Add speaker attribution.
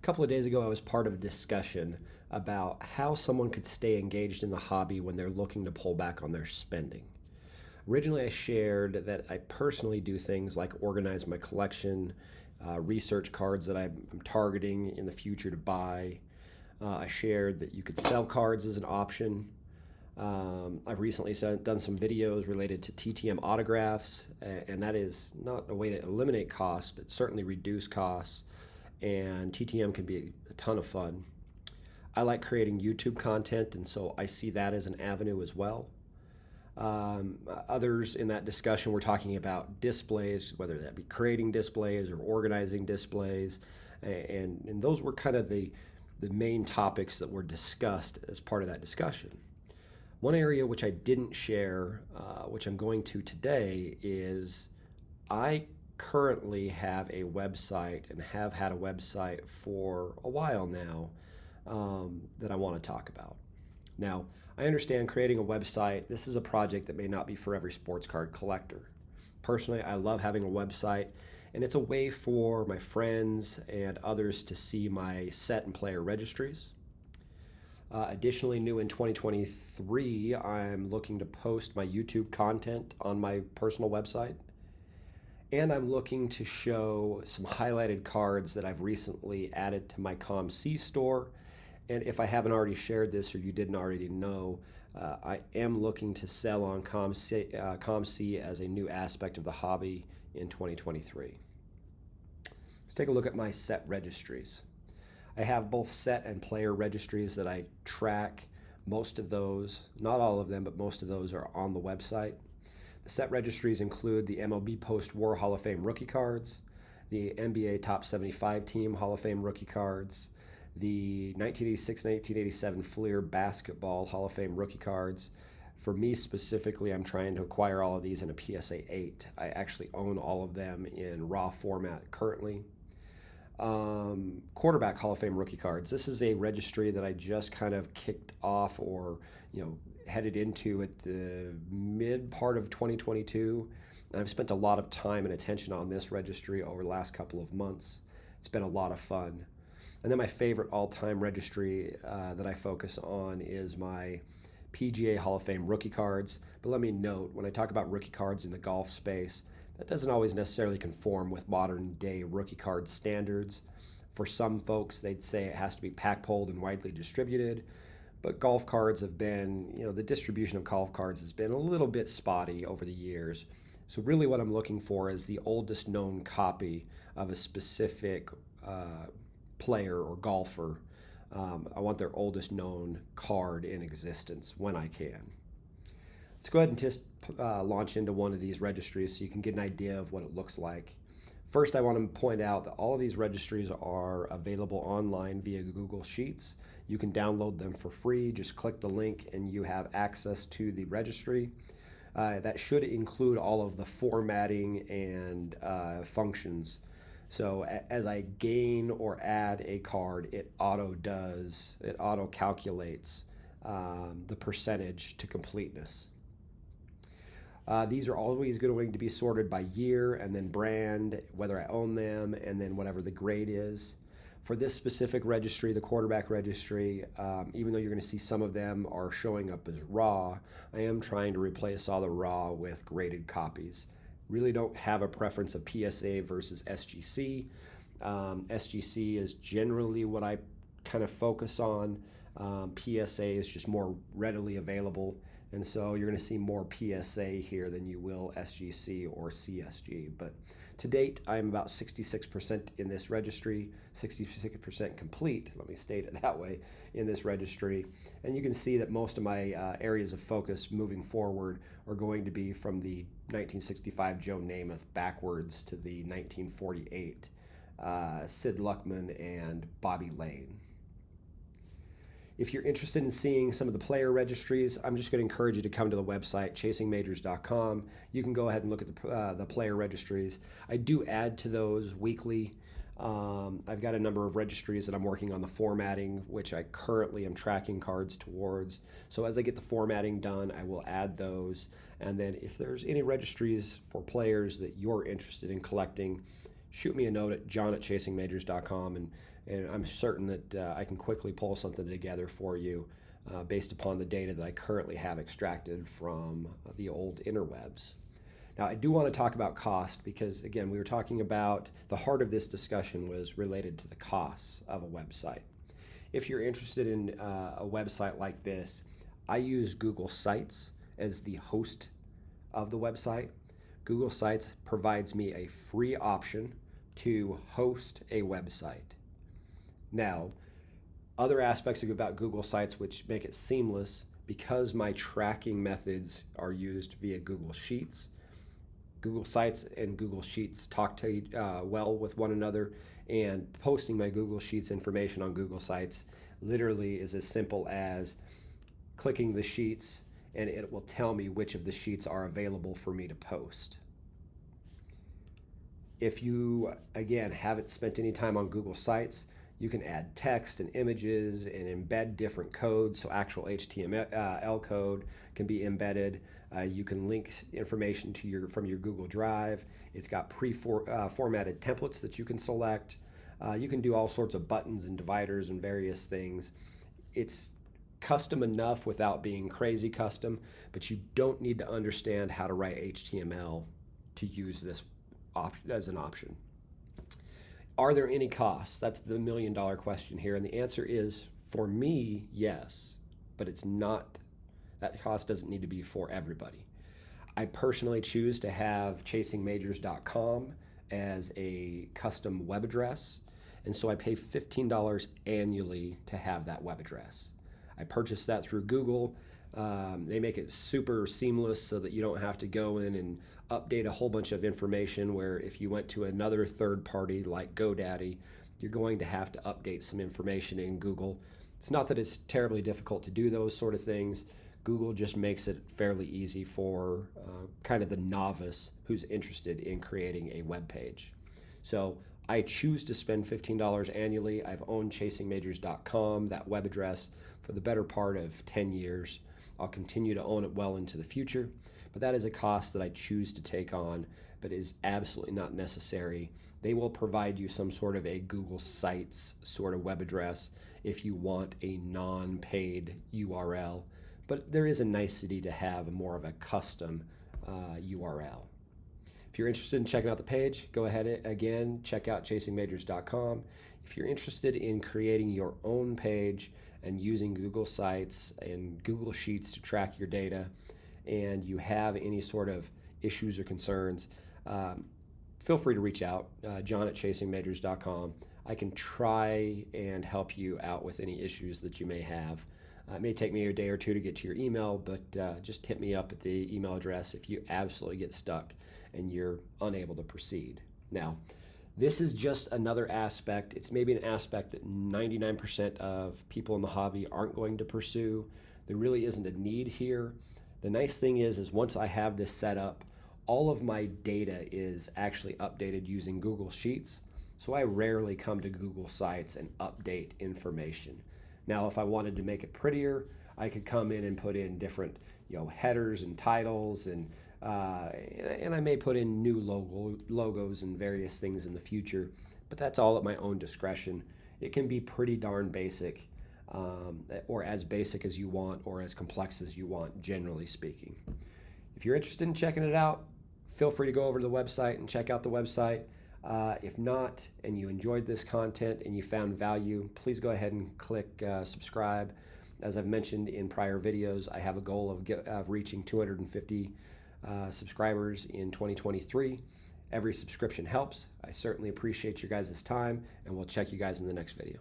Speaker 1: couple of days ago, I was part of a discussion about how someone could stay engaged in the hobby when they're looking to pull back on their spending. Originally, I shared that I personally do things like organize my collection, research cards that I'm targeting in the future to buy. I shared that you could sell cards as an option. I've recently done some videos related to TTM autographs, and that is not a way to eliminate costs, but certainly reduce costs. And TTM can be a ton of fun. I like creating YouTube content, and so I see that as an avenue as well. Others in that discussion were talking about displays, whether that be creating displays or organizing displays, and those were kind of the main topics that were discussed as part of that discussion. One area which I didn't share, which I'm going to today, is I currently have a website and have had a website for a while now that I want to talk about. Now, I understand creating a website, this is a project that may not be for every sports card collector. Personally, I love having a website, and it's a way for my friends and others to see my set and player registries. Additionally, new in 2023, I'm looking to post my YouTube content on my personal website. And I'm looking to show some highlighted cards that I've recently added to my COMC Store. And if I haven't already shared this or you didn't already know, I am looking to sell on COMC as a new aspect of the hobby in 2023. Let's take a look at my set registries. I have both set and player registries that I track. Most of those, not all of them, but most of those are on the website. The set registries include the MLB Post-War Hall of Fame rookie cards, the NBA Top 75 Team Hall of Fame rookie cards, the 1986-1987 Fleer Basketball Hall of Fame rookie cards. For me specifically, I'm trying to acquire all of these in a PSA 8. I actually own all of them in raw format currently. Quarterback Hall of Fame rookie cards. This is a registry that I just kind of kicked off or headed into at the mid part of 2022. And I've spent a lot of time and attention on this registry over the last couple of months. It's been a lot of fun. And then my favorite all-time registry that I focus on is my PGA Hall of Fame rookie cards. But let me note, when I talk about rookie cards in the golf space, that doesn't always necessarily conform with modern day rookie card standards. For some folks, they'd say it has to be pack-pulled and widely distributed. But golf cards have been, the distribution of golf cards has been a little bit spotty over the years. So really what I'm looking for is the oldest known copy of a specific player or golfer. I want their oldest known card in existence when I can. Let's go ahead and just launch into one of these registries so you can get an idea of what it looks like. First, I want to point out that all of these registries are available online via Google Sheets. You can download them for free. Just click the link and you have access to the registry. That should include all of the formatting and functions. So as I gain or add a card, it auto calculates the percentage to completeness. These are always going to be sorted by year and then brand, whether I own them, and then whatever the grade is. For this specific registry, the quarterback registry, even though you're going to see some of them are showing up as raw, I am trying to replace all the raw with graded copies. Really don't have a preference of PSA versus SGC. SGC is generally what I kind of focus on. PSA is just more readily available. And so you're going to see more PSA here than you will SGC or CSG. But to date, I'm about 66% in this registry, 66% complete, let me state it that way, in this registry. And you can see that most of my areas of focus moving forward are going to be from the 1965 Joe Namath backwards to the 1948 Sid Luckman and Bobby Lane. If you're interested in seeing some of the player registries, I'm just going to encourage you to come to the website, chasingmajors.com. You can go ahead and look at the player registries. I do add to those weekly. I've got a number of registries that I'm working on the formatting, which I currently am tracking cards towards. So as I get the formatting done, I will add those. And then if there's any registries for players that you're interested in collecting, shoot me a note at john@chasingmajors.com, and and I'm certain that I can quickly pull something together for you based upon the data that I currently have extracted from the old interwebs. Now, I do want to talk about cost because, again, we were talking about the heart of this discussion was related to the costs of a website. If you're interested in a website like this, I use Google Sites as the host of the website. Google Sites provides me a free option to host a website. Now, other aspects about Google Sites which make it seamless, because my tracking methods are used via Google Sheets. Google Sites and Google Sheets talk to well with one another, and posting my Google Sheets information on Google Sites literally is as simple as clicking the sheets and it will tell me which of the sheets are available for me to post. If you, again, haven't spent any time on Google Sites, you can add text and images and embed different codes, so actual HTML code can be embedded. You can link information to from your Google Drive. It's got pre-formatted templates that you can select. You can do all sorts of buttons and dividers and various things. It's custom enough without being crazy custom, but you don't need to understand how to write HTML to use this as an option. Are there any costs? That's the million-dollar question here, and the answer is, for me, yes, but it's not, that cost doesn't need to be for everybody. I personally choose to have chasingmajors.com as a custom web address, and so I pay $15 annually to have that web address. I purchased that through Google. They make it super seamless so that you don't have to go in and update a whole bunch of information, where if you went to another third party like GoDaddy, you're going to have to update some information in Google. It's not that it's terribly difficult to do those sort of things. Google just makes it fairly easy for kind of the novice who's interested in creating a web page. So I choose to spend $15 annually. I've owned chasingmajors.com, that web address, for the better part of 10 years. I'll continue to own it well into the future, but that is a cost that I choose to take on, but is absolutely not necessary. They will provide you some sort of a Google Sites sort of web address if you want a non-paid URL, but there is a nicety to have more of a custom URL. If you're interested in checking out the page, go ahead again, check out chasingmajors.com. If you're interested in creating your own page and using Google Sites and Google Sheets to track your data, and you have any sort of issues or concerns, feel free to reach out, John at chasingmajors.com. I can try and help you out with any issues that you may have. It may take me a day or two to get to your email, but just hit me up at the email address if you absolutely get stuck and you're unable to proceed. Now, this is just another aspect. It's maybe an aspect that 99% of people in the hobby aren't going to pursue. There really isn't a need here. The nice thing is once I have this set up, all of my data is actually updated using Google Sheets, so I rarely come to Google Sites and update information. Now, if I wanted to make it prettier, I could come in and put in different, headers and titles, and I may put in new logos and various things in the future, but that's all at my own discretion. It can be pretty darn basic, or as basic as you want, or as complex as you want, generally speaking. If you're interested in checking it out, feel free to go over to the website and check out the website. If not, and you enjoyed this content and you found value, please go ahead and click subscribe. As I've mentioned in prior videos, I have a goal of reaching 250 subscribers in 2023. Every subscription helps. I certainly appreciate your guys' time, and we'll check you guys in the next video.